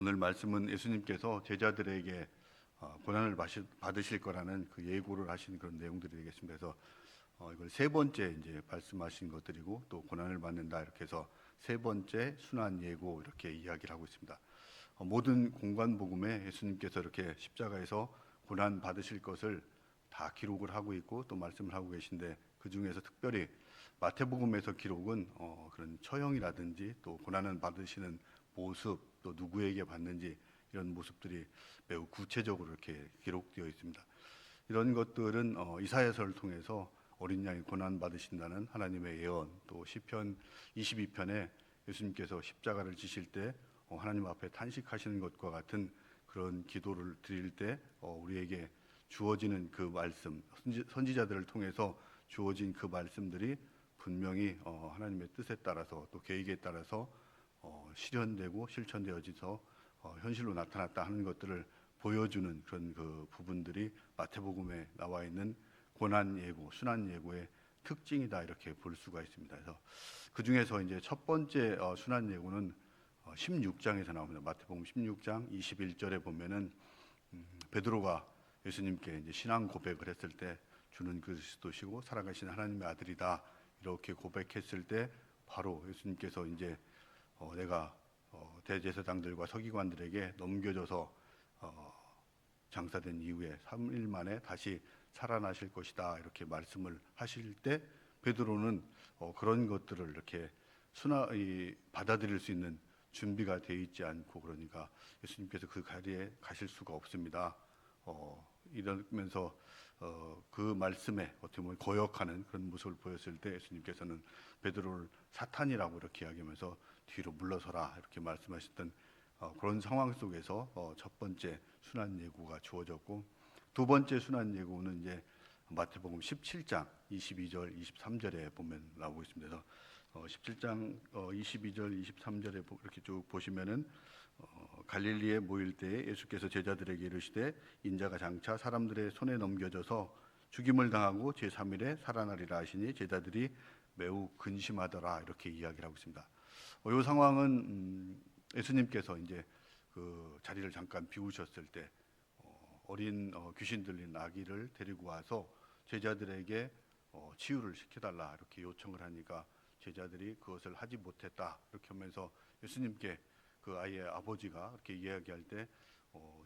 오늘 말씀은 예수님께서 제자들에게 고난을 받으실 거라는 그 예고를 하신 그런 내용들이 되겠습니다. 그래서 이걸 세 번째 이제 말씀하신 것들이고, 또 고난을 받는다 이렇게 해서 세 번째 순환 예고 이렇게 이야기를 하고 있습니다. 모든 공관 복음에 예수님께서 이렇게 십자가에서 고난 받으실 것을 다 기록을 하고 있고 또 말씀을 하고 계신데, 그 중에서 특별히 마태복음에서 기록은 그런 처형이라든지 또 고난을 받으시는 모습, 또 누구에게 받는지 이런 모습들이 매우 구체적으로 이렇게 기록되어 있습니다. 이런 것들은 이사야서를 통해서 어린 양이 고난 받으신다는 하나님의 예언, 또 시편 22편에 예수님께서 십자가를 지실 때 하나님 앞에 탄식하시는 것과 같은 그런 기도를 드릴 때 우리에게 주어지는 그 말씀, 선지자들을 통해서 주어진 그 말씀들이 분명히 하나님의 뜻에 따라서 또 계획에 따라서 실현되고 실천되어져서 현실로 나타났다 하는 것들을 보여주는 그런 그 부분들이 마태복음에 나와 있는 고난 예고, 순환 예고의 특징이다 이렇게 볼 수가 있습니다. 그래서 그 중에서 이제 첫 번째 순환 예고는 16장에서 나옵니다. 마태복음 16장 21절에 보면은 베드로가 예수님께 이제 신앙 고백을 했을 때 주는 그리스도시고 살아가신 하나님의 아들이다 이렇게 고백했을 때 바로 예수님께서 이제 내가 대제사장들과 서기관들에게 넘겨져서 장사된 이후에 3일 만에 다시 살아나실 것이다 이렇게 말씀을 하실 때 베드로는 그런 것들을 이렇게 받아들일 수 있는 준비가 되어 있지 않고, 그러니까 예수님께서 그 자리에 가실 수가 없습니다. 이러면서 그 말씀에 어떻게 보면 거역하는 그런 모습을 보였을 때 예수님께서는 베드로를 사탄이라고 이렇게 이야기하면서 뒤로 물러서라 이렇게 말씀하셨던 그런 상황 속에서 첫 번째 순환 예고가 주어졌고, 두 번째 순환 예고는 이제 마태복음 17장 22절 23절에 보면 나오고 있습니다. 그래서 17장 22절 23절에 이렇게 쭉 보시면은 갈릴리에 모일 때에 예수께서 제자들에게 이르시되 인자가 장차 사람들의 손에 넘겨져서 죽임을 당하고 제3일에 살아나리라 하시니 제자들이 매우 근심하더라 이렇게 이야기를 하고 있습니다. 이 상황은 예수님께서 이제 그 자리를 잠깐 비우셨을 때 어린 귀신 들린 아기를 데리고 와서 제자들에게 치유를 시켜달라 이렇게 요청을 하니까 제자들이 그것을 하지 못했다 이렇게 하면서 예수님께 그 아이의 아버지가 이렇게 이야기할 때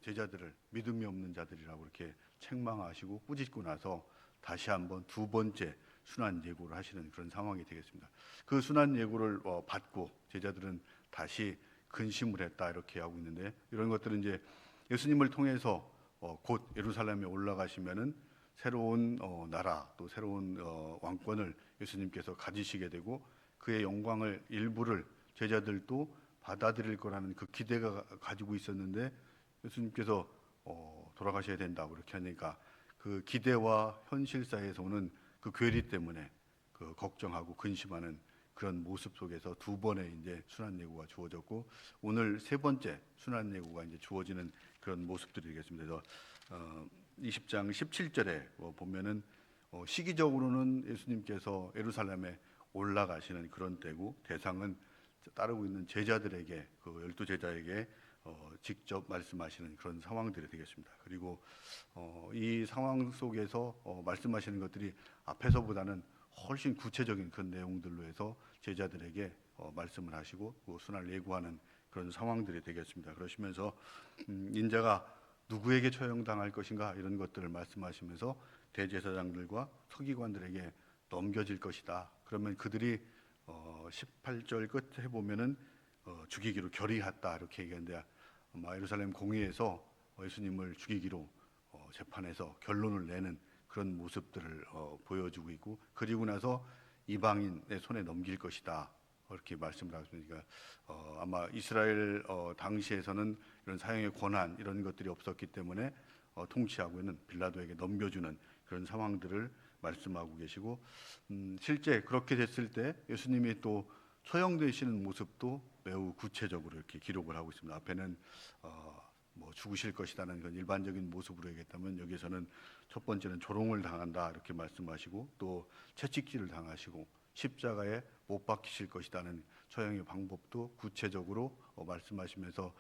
제자들을 믿음이 없는 자들이라고 이렇게 책망하시고 꾸짖고 나서 다시 한번 두 번째 순환 예고를 하시는 그런 상황이 되겠습니다. 그 순환 예고를 받고 제자들은 다시 근심을 했다 이렇게 하고 있는데, 이런 것들은 이제 예수님을 통해서 곧 예루살렘에 올라가시면은 새로운 나라 또 새로운 왕권을 예수님께서 가지시게 되고 그의 영광을 일부를 제자들도 받아들일 거라는 그 기대가 가지고 있었는데, 예수님께서 돌아가셔야 된다고 이렇게 하니까 그 기대와 현실 사이에서 오는 그 괴리 때문에 그 걱정하고 근심하는 그런 모습 속에서 두 번의 이제 순환 예고가 주어졌고, 오늘 세 번째 순환 예고가 이제 주어지는 그런 모습들이 되겠습니다. 그래서 20장 17절에 보면은 시기적으로는 예수님께서 예루살렘에 올라가시는 그런 때고, 대상은 따르고 있는 제자들에게, 그 12제자에게 직접 말씀하시는 그런 상황들이 되겠습니다. 그리고 이 상황 속에서 말씀하시는 것들이 앞에서보다는 훨씬 구체적인 그런 내용들로 해서 제자들에게 말씀을 하시고 순환을 예고하는 그런 상황들이 되겠습니다. 그러시면서 인자가 누구에게 처형당할 것인가 이런 것들을 말씀하시면서 대제사장들과 서기관들에게 넘겨질 것이다. 그러면 그들이 18절 끝에 보면은 죽이기로 결의했다 이렇게 얘기하는데, 아마 예루살렘 공의에서 예수님을 죽이기로 재판에서 결론을 내는 그런 모습들을 보여주고 있고, 그리고 나서 이방인의 손에 넘길 것이다 이렇게 말씀을 하셨으니까 아마 이스라엘 당시에서는 이런 사형의 권한 이런 것들이 없었기 때문에 통치하고 있는 빌라도에게 넘겨주는 그런 상황들을 말씀하고 계시고, 실제 그렇게 됐을 때 예수님이 또 처형되시는 모습도 매우 구체적으로 이렇게 기록을 하고 있습니다. 앞에는 뭐 죽으실 것이라는 그런 일반적인 모습으로 얘기했다면, 여기서는 첫 번째는 조롱을 당한다 이렇게 말씀하시고 또 채찍질을 당하시고 십자가에 못 박히실 것이라는 처형의 방법도 구체적으로 말씀하시면서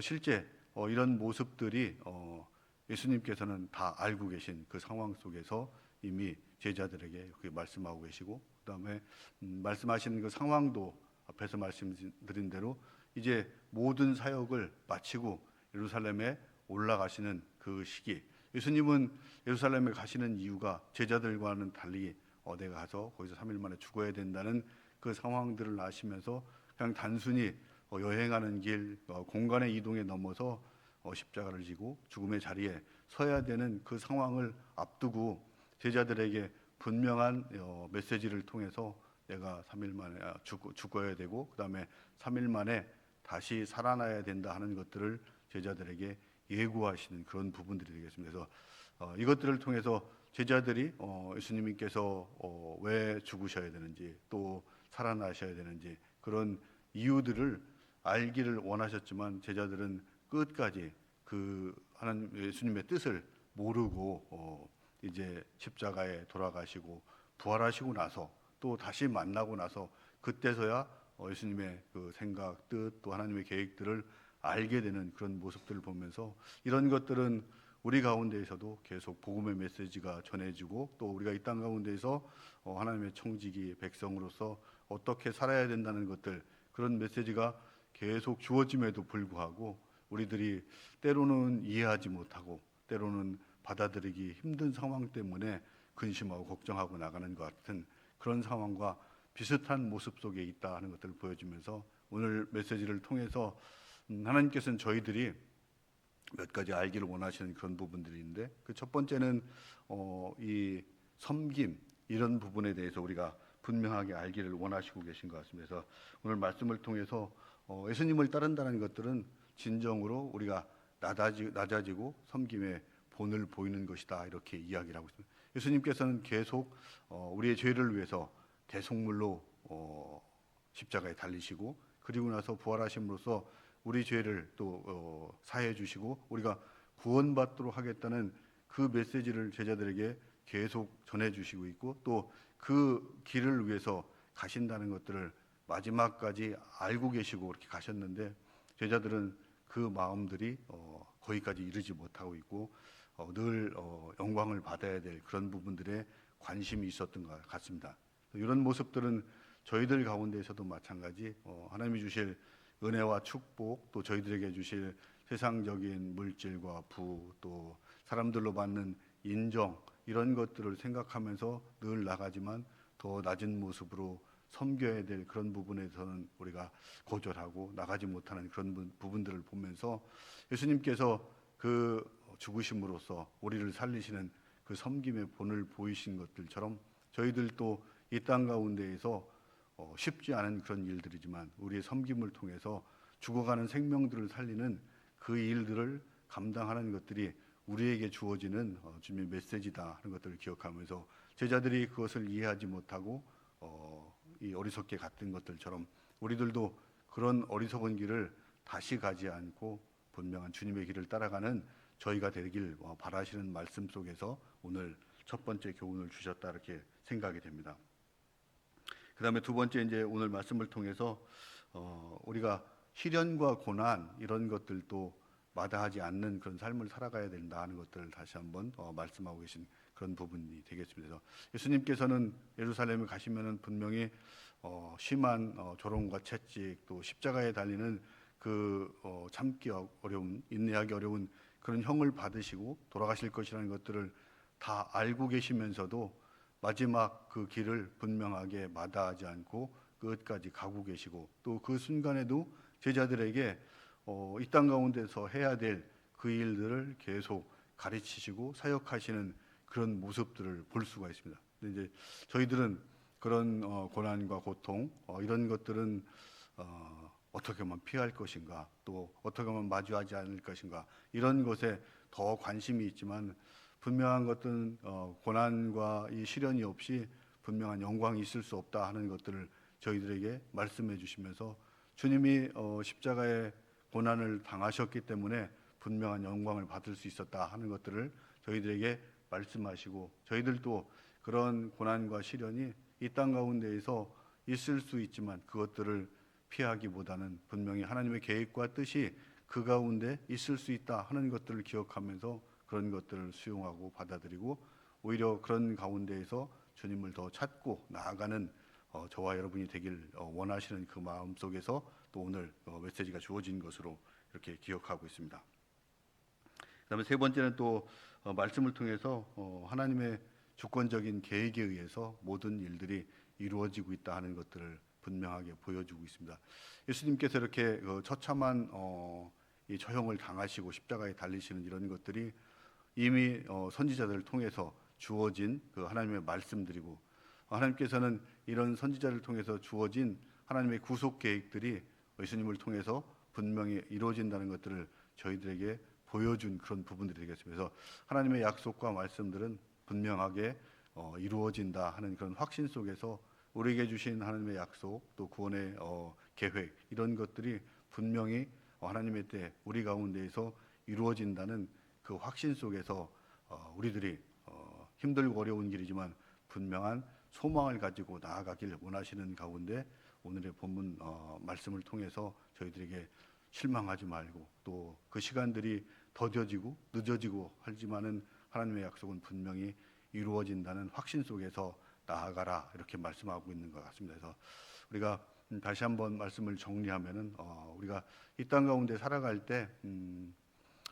실제 이런 모습들이 예수님께서는 다 알고 계신 그 상황 속에서 이미 제자들에게 그렇게 말씀하고 계시고, 그다음에 말씀하시는 그 상황도 앞에서 말씀드린 대로 이제 모든 사역을 마치고 예루살렘에 올라가시는 그 시기, 예수님은 예루살렘에 가시는 이유가 제자들과는 달리 내가 가서 거기서 3일 만에 죽어야 된다는 그 상황들을 아시면서 그냥 단순히 여행하는 길, 공간의 이동에 넘어서 십자가를 지고 죽음의 자리에 서야 되는 그 상황을 앞두고 제자들에게 분명한 메시지를 통해서 내가 3일 만에 죽어야 되고 그다음에 3일 만에 다시 살아나야 된다 하는 것들을 제자들에게 예고하시는 그런 부분들이 되겠습니다. 그래서 이것들을 통해서 제자들이 예수님께서 왜 죽으셔야 되는지 또 살아나셔야 되는지 그런 이유들을 알기를 원하셨지만 제자들은 끝까지 그 하나님 예수님의 뜻을 모르고 이제 십자가에 돌아가시고 부활하시고 나서 또 다시 만나고 나서 그때서야 예수님의 그 생각, 뜻, 또 하나님의 계획들을 알게 되는 그런 모습들을 보면서 이런 것들은 우리 가운데에서도 계속 복음의 메시지가 전해지고 또 우리가 이 땅 가운데에서 하나님의 청지기 백성으로서 어떻게 살아야 된다는 것들, 그런 메시지가 계속 주어짐에도 불구하고 우리들이 때로는 이해하지 못하고 때로는 받아들이기 힘든 상황 때문에 근심하고 걱정하고 나가는 것 같은 그런 상황과 비슷한 모습 속에 있다 하는 것들을 보여주면서 오늘 메시지를 통해서 하나님께서는 저희들이 몇 가지 알기를 원하시는 그런 부분들이 있는데, 그 첫 번째는 이 섬김, 이런 부분에 대해서 우리가 분명하게 알기를 원하시고 계신 것 같습니다. 그래서 오늘 말씀을 통해서 예수님을 따른다는 것들은 진정으로 우리가 낮아지고 섬김의 본을 보이는 것이다, 이렇게 이야기를 하고 있습니다. 예수님께서는 계속 우리의 죄를 위해서 대속물로 십자가에 달리시고 그리고 나서 부활하심으로써 우리 죄를 또 사해 주시고 우리가 구원받도록 하겠다는 그 메시지를 제자들에게 계속 전해 주시고 있고 또 그 길을 위해서 가신다는 것들을 마지막까지 알고 계시고 그렇게 가셨는데, 제자들은 그 마음들이 거기까지 이르지 못하고 있고 늘 영광을 받아야 될 그런 부분들에 관심이 있었던 것 같습니다. 이런 모습들은 저희들 가운데에서도 마찬가지 하나님이 주실 은혜와 축복, 또 저희들에게 주실 세상적인 물질과 부, 또 사람들로 받는 인정, 이런 것들을 생각하면서 늘 나가지만 더 낮은 모습으로 섬겨야 될 그런 부분에서는 우리가 고절하고 나가지 못하는 그런 부분들을 보면서 예수님께서 그 죽으심으로써 우리를 살리시는 그 섬김의 본을 보이신 것들처럼 저희들도 이 땅 가운데에서 쉽지 않은 그런 일들이지만 우리의 섬김을 통해서 죽어가는 생명들을 살리는 그 일들을 감당하는 것들이 우리에게 주어지는 주님의 메시지다 하는 것들을 기억하면서 제자들이 그것을 이해하지 못하고 이 어리석게 갔던 것들처럼 우리들도 그런 어리석은 길을 다시 가지 않고 분명한 주님의 길을 따라가는 저희가 되길 바라시는 말씀 속에서 오늘 첫 번째 교훈을 주셨다, 이렇게 생각이 됩니다. 그 다음에 두 번째, 이제 오늘 말씀을 통해서 우리가 시련과 고난, 이런 것들도 마다하지 않는 그런 삶을 살아가야 된다 하는 것들을 다시 한번 말씀하고 계신 그런 부분이 되겠습니다. 그래서 예수님께서는 예루살렘에 가시면은 분명히 심한 조롱과 채찍, 또 십자가에 달리는 그 참기 어려운, 인내하기 어려운 그런 형을 받으시고 돌아가실 것이라는 것들을 다 알고 계시면서도 마지막 그 길을 분명하게 마다하지 않고 끝까지 가고 계시고 또 그 순간에도 제자들에게 이 땅 가운데서 해야 될 그 일들을 계속 가르치시고 사역하시는 그런 모습들을 볼 수가 있습니다. 근데 이제 저희들은 그런 고난과 고통 이런 것들은 어떻게 하면 피할 것인가, 또 어떻게 하면 마주하지 않을 것인가, 이런 것에 더 관심이 있지만 분명한 것은 고난과 이 시련이 없이 분명한 영광이 있을 수 없다 하는 것들을 저희들에게 말씀해 주시면서 주님이 십자가의 고난을 당하셨기 때문에 분명한 영광을 받을 수 있었다 하는 것들을 저희들에게 말씀하시고 저희들도 그런 고난과 시련이 이 땅 가운데에서 있을 수 있지만 그것들을 피하기보다는 분명히 하나님의 계획과 뜻이 그 가운데 있을 수 있다 하는 것들을 기억하면서 그런 것들을 수용하고 받아들이고 오히려 그런 가운데에서 주님을 더 찾고 나아가는 저와 여러분이 되길 원하시는 그 마음 속에서 또 오늘 메시지가 주어진 것으로 이렇게 기억하고 있습니다. 그다음에 세 번째는 또 말씀을 통해서 하나님의 주권적인 계획에 의해서 모든 일들이 이루어지고 있다 하는 것들을 분명하게 보여주고 있습니다. 예수님께서 이렇게 처참한 이 처형을 당하시고 십자가에 달리시는 이런 것들이 이미 선지자들을 통해서 주어진 그 하나님의 말씀들이고 하나님께서는 이런 선지자를 통해서 주어진 하나님의 구속 계획들이 예수님을 통해서 분명히 이루어진다는 것들을 저희들에게 보여준 그런 부분들이 되겠습니다. 그래서 하나님의 약속과 말씀들은 분명하게 이루어진다 하는 그런 확신 속에서 우리에게 주신 하나님의 약속 또 구원의 계획 이런 것들이 분명히 하나님의 때 우리 가운데에서 이루어진다는 그 확신 속에서 우리들이 힘들고 어려운 길이지만 분명한 소망을 가지고 나아가길 원하시는 가운데 오늘의 본문 말씀을 통해서 저희들에게 실망하지 말고 또 그 시간들이 더뎌지고 늦어지고 하지만은 하나님의 약속은 분명히 이루어진다는 확신 속에서 나아가라 이렇게 말씀하고 있는 것 같습니다. 그래서 우리가 다시 한번 말씀을 정리하면은 우리가 이 땅 가운데 살아갈 때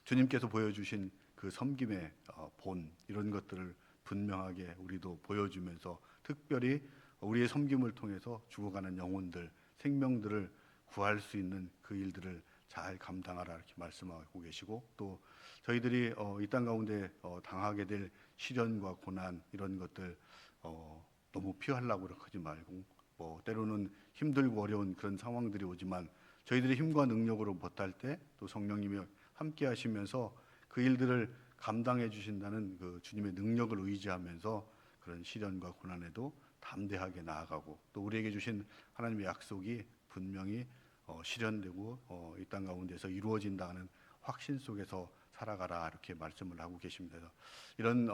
주님께서 보여주신 그 섬김의 본 이런 것들을 분명하게 우리도 보여주면서 특별히 우리의 섬김을 통해서 죽어가는 영혼들 생명들을 구할 수 있는 그 일들을 잘 감당하라 이렇게 말씀하고 계시고 또 저희들이 이 땅 가운데 당하게 될 시련과 고난 이런 것들 너무 피하려고 하지 말고 때로는 힘들고 어려운 그런 상황들이 오지만 저희들의 힘과 능력으로 못할 때 또 성령님이 함께 하시면서 그 일들을 감당해 주신다는 그 주님의 능력을 의지하면서 그런 시련과 고난에도 담대하게 나아가고 또 우리에게 주신 하나님의 약속이 분명히 실현되고 이 땅 가운데서 이루어진다는 확신 속에서 살아가라 이렇게 말씀을 하고 계십니다. 이런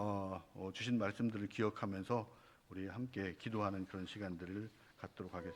주신 말씀들을 기억하면서 우리 함께 기도하는 그런 시간들을 갖도록 하겠습니다.